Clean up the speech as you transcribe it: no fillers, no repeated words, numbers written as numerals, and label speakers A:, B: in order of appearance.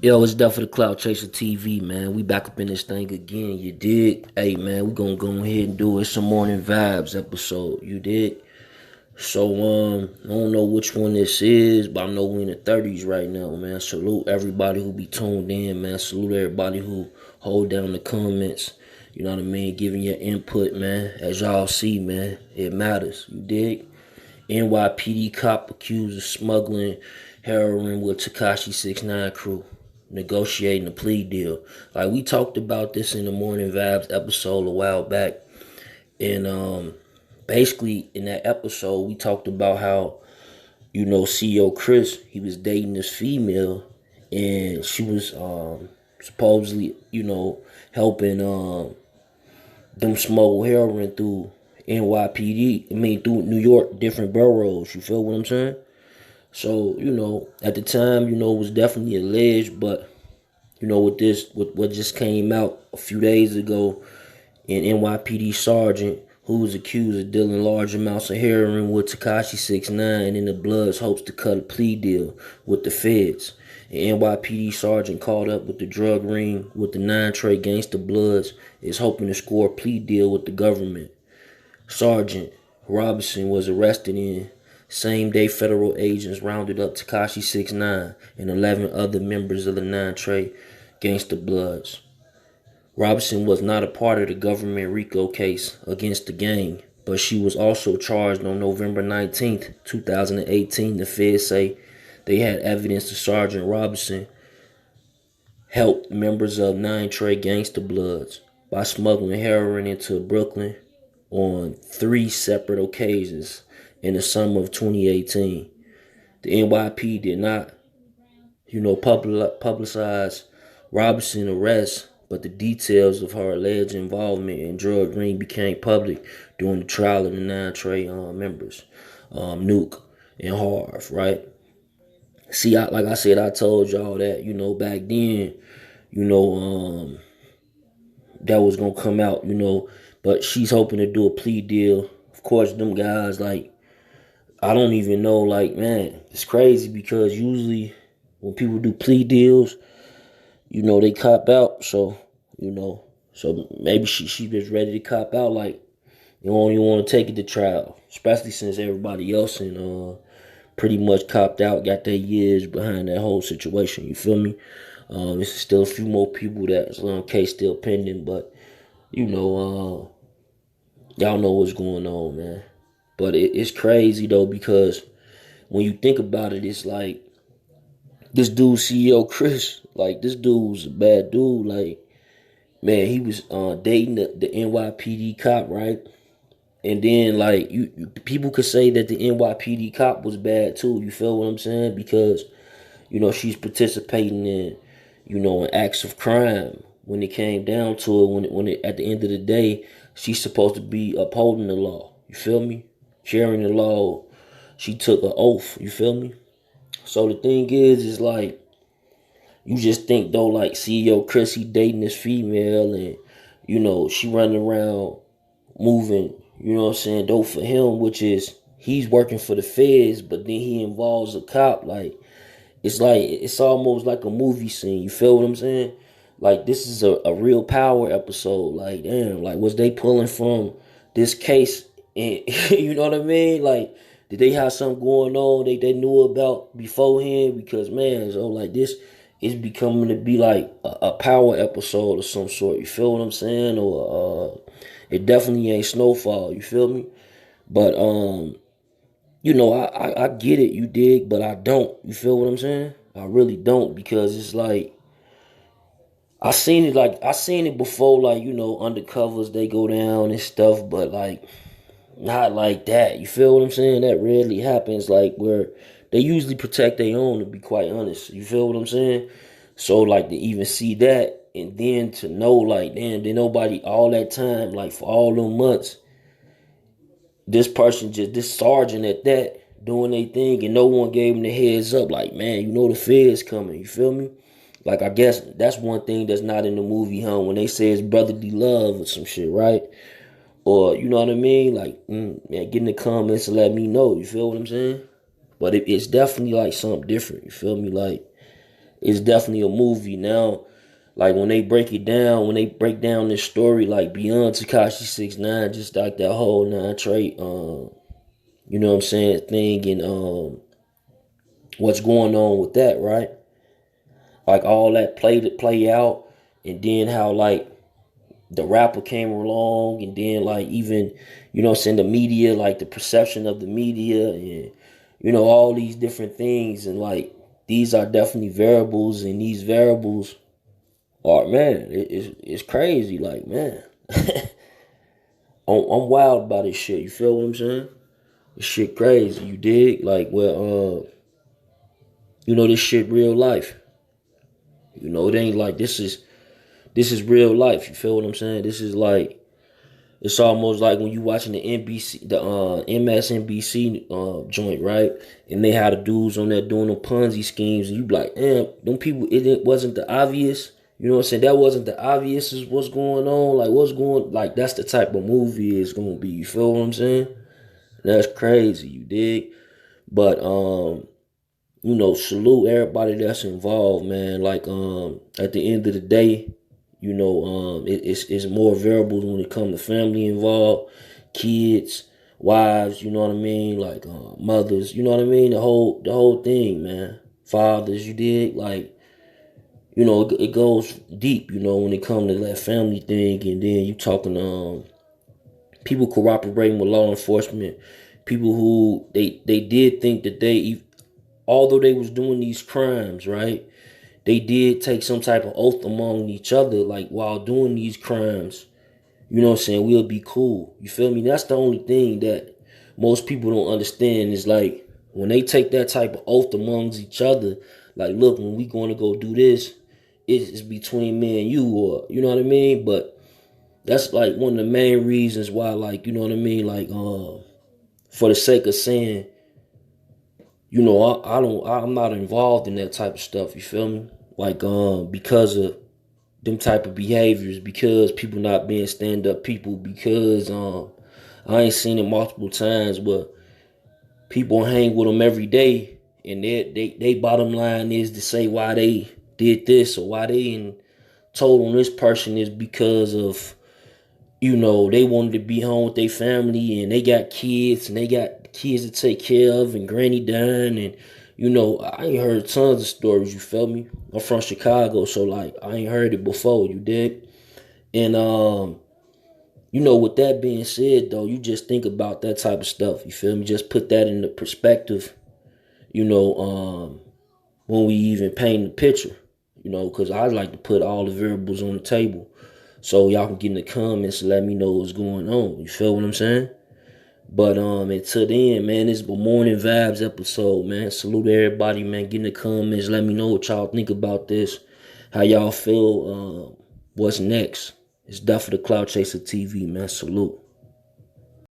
A: Yo, it's Duff for the Cloud Chaser TV, man. We back up in this thing again, you dig? Hey, man, we gonna go ahead and do it. Some morning vibes episode, you dig? So, I don't know which one this is, but I know we in the 30s right now, man. Salute everybody who be tuned in, man. Salute everybody who hold down the comments. You know what I mean? Giving your input, man. As y'all see, man, it matters, you dig? NYPD cop accused of smuggling heroin with TEKASHI 6IX9INE crew negotiating a plea deal. Like we talked about this in the Morning Vibes episode a while back, and basically in that episode we talked about how CEO Chris, he was dating this female, and she was supposedly helping them smuggle heroin through NYPD. I mean through New York, different boroughs. You feel what I'm saying? So at the time, it was definitely alleged, but with what just came out a few days ago, an NYPD sergeant who was accused of dealing large amounts of heroin with TEKASHI 6IX9INE and in the Bloods hopes to cut a plea deal with the feds. An NYPD sergeant caught up with the drug ring with the nine Trey Gangsta Bloods is hoping to score a plea deal with the government. Sergeant Robinson was arrested in same day federal agents rounded up TEKASHI 6IX9INE and 11 other members of the nine Trey Gangsta Bloods. Robinson was not a part of the government RICO case against the gang, but she was also charged on November 19th, 2018. The feds say they had evidence that Sergeant Robinson helped members of nine Trey Gangsta Bloods by smuggling heroin into Brooklyn on three separate occasions in the summer of 2018. The NYPD did not, publicize Robinson's arrest, but the details of her alleged involvement in drug ring became public during the trial of the nine Trey members, Nuke and Harv, right? See, like I said, I told y'all that, back then, you know, um, that was gonna come out, but she's hoping to do a plea deal. Of course, them guys, like, I don't even know, like, man, it's crazy because usually when people do plea deals, they cop out. So maybe she just ready to cop out. Like, you don't even want to take it to trial, especially since everybody else pretty much copped out, got their years behind that whole situation. You feel me? There's still a few more people that's on case still pending, but y'all know what's going on, man. But it's crazy though because when you think about it, it's like this dude, CEO Chris, like this dude was a bad dude. Like, man, he was dating the NYPD cop, right? And then like people could say that the NYPD cop was bad too. You feel what I'm saying? Because she's participating in in acts of crime. When it came down to it, when at the end of the day, she's supposed to be upholding the law. You feel me? Sharing the law. She took an oath. You feel me? So the thing is like you just think though, like CEO Chris, he dating this female, and she running around moving, what I'm saying, dope for him, which is he's working for the feds, but then he involves a cop. Like it's almost like a movie scene. You feel what I'm saying? Like this is a real power episode. Like damn, like was they pulling from this case? And you know what I mean? Like did they have something going on they knew about beforehand? Because man, so like this is becoming to be like a power episode of some sort. You feel what I'm saying? Or it definitely ain't Snowfall. You feel me? But I get it, you dig, but I don't. You feel what I'm saying? I really don't because it's like I seen it before, like, undercovers they go down and stuff, but like not like that. You feel what I'm saying? That rarely happens, like where they usually protect their own, to be quite honest. You feel what I'm saying? So like to even see that and then to know like damn, then nobody all that time, like for all them months, this sergeant at that doing their thing and no one gave him the heads up like man, the feds coming. You feel me? Like I guess that's one thing that's not in the movie, huh? When they say it's brotherly love or some shit, right? Or you know what I mean? Like man, get in the comments and let me know. You feel what I'm saying? But it's definitely like something different. You feel me? Like it's definitely a movie now. Like when they break it down, when they break down this story, like beyond Tekashi 6ix9ine, just like that whole nine trait, you know what I'm saying, thing, and what's going on with that, right? Like all that play out, and then how like the rapper came along, and then like even, you know what I'm saying, the media, like the perception of the media, and you know all these different things, and like these are definitely variables, and these variables are, man, it's crazy, like, man. I'm wild about this shit. You feel what I'm saying? This shit crazy. You dig? Like, well, you know, this shit real life. You know, it ain't like this is real life. You feel what I'm saying? This is like, it's almost like when you watching the NBC, the MSNBC joint, right? And they had the dudes on there doing the Ponzi schemes, and you be like, damn, them people, it wasn't the obvious. You know what I'm saying? That wasn't the obvious is what's going on. Like, what's going, like, that's the type of movie it's gonna be. You feel what I'm saying? That's crazy, you dig? But you know, salute everybody that's involved, man. Like, at the end of the day, you know, it's more variables when it comes to family involved, kids, wives, you know what I mean, like mothers, you know what I mean, the whole thing, man. Fathers, you dig? Like, you know, it goes deep, you know, when it comes to that family thing, and then you talking people cooperating with law enforcement, people who they did think that although they was doing these crimes, right? They did take some type of oath among each other, like while doing these crimes, you know what I'm saying, we'll be cool. You feel me? That's the only thing that most people don't understand is like when they take that type of oath amongst each other, like, look, when we going to go do this, it's between me and you, or you know what I mean? But that's like one of the main reasons why, like, you know what I mean, like, for the sake of saying, you know, I'm not involved in that type of stuff, you feel me? Like, because of them type of behaviors, because people not being stand-up people, because I ain't seen it multiple times, but people hang with them every day, and they bottom line is to say why they did this or why they told on this person is because of, you know, they wanted to be home with their family, and they got kids, and they got kids to take care of, and granny dying, and you know, I ain't heard tons of stories, you feel me? I'm from Chicago, so like I ain't heard it before, you dig? And you know, with that being said though, you just think about that type of stuff, you feel me? Just put that in the perspective, you know, when we even paint the picture, you know, because I like to put all the variables on the table. So y'all can get in the comments and let me know what's going on. You feel what I'm saying? But until then, man, it's the Morning Vibes episode, man. Salute everybody, man. Get in the comments. Let me know what y'all think about this. How y'all feel. What's next? It's definitely the Cloud Chaser TV, man. Salute.